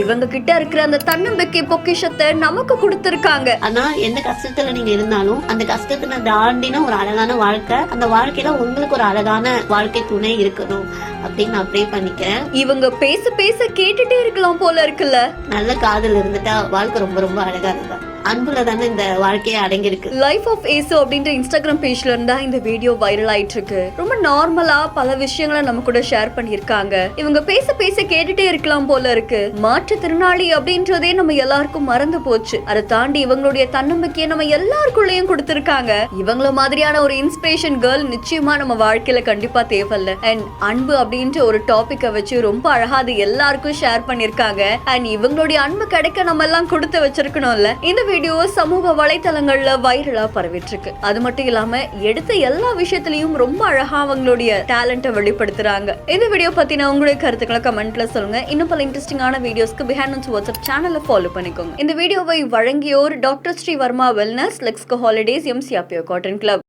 இவங்க கிட்ட இருக்கிற அந்த தன்னம்பிக்கை பொக்கிஷத்தை நமக்கு கொடுத்திருக்காங்க. ஆனா எந்த கஷ்டத்துல நீங்க இருந்தாலும் அந்த கஷ்டத்துல தாண்டின ஒரு அழகான வாழ்க்கை, அந்த வாழ்க்கையில உங்களுக்கு ஒரு அழகான வாழ்க்கை துணை இருக்கணும் அப்படின்னு நான் ப்ரே பண்ணிக்கிறேன். இவங்க பேச பேச கேட்டுட்டே இருக்கலாம் போல இருக்குல்ல. நல்ல காதல் இருந்துட்டா வாழ்க்கை ரொம்ப ரொம்ப அழகா இருக்கும். அன்புல தானே இந்த வாழ்க்கையை அடங்கியிருக்கு. லைஃப் ஆஃப் ஏசு அப்படின்ற இன்ஸ்டாகிராம் பேஜ்ல இருந்தா இந்த வீடியோ வைரல் ஆயிட்டு இருக்கு. ரொம்ப நார்மலா பல விஷயங்களை நம்ம கூட ஷேர் பண்ணிருக்காங்க. இவங்க பேச பேச கேட்டுட்டே இருக்கலாம் போல இருக்கு. மாற்றுத்திறனாளி அப்படின்றதே நம்ம எல்லாருக்கும் மறந்து போச்சு. அதை தாண்டி இவங்களுடைய தன்னம்பிக்கையை நம்ம எல்லாருக்குள்ளேயும் கொடுத்திருக்காங்க. இவங்கள மாதிரியான ஒரு இன்ஸ்பிரேஷன் கேர்ள் நிச்சயமா நம்ம வாழ்க்கையில கண்டிப்பா தேவையில்ல. அண்ட் அன்பு அப்படின்ற ஒரு டாபிக்கை வச்சு ரொம்ப அழகா அது எல்லாருக்கும் ஷேர் பண்ணிருக்காங்க. அண்ட் இவங்களுடைய அன்பு கிடைக்க நம்ம எல்லாம் கொடுத்து வச்சிருக்கணும்ல. இந்த வீடியோ சமூக வலைத்தளங்கள்ல வைரலா பரவிட்டு இருக்கு. அது மட்டும் இல்லாம எடுத்த எல்லா விஷயத்திலயும் ரொம்ப அழகா அவங்களுடைய டேலண்ட்டை வெளிப்படுத்துறாங்க. இந்த வீடியோ பத்தின உங்களுடைய கருத்துக்களை கமெண்ட்ல சொல்லுங்க. இன்னும் பல இன்ட்ரெஸ்டிங்கான வீடியோஸ்க்கு பிஹைண்ட் வாட்ஸ்அப் சேனலை ஃபாலோ பண்ணிக்கோங்க. இந்த வீடியோவை வழங்கியோர் doctor Shri Varma wellness, Lexco holidays, எம்சிஆபியோ காட்டன் கிளப்.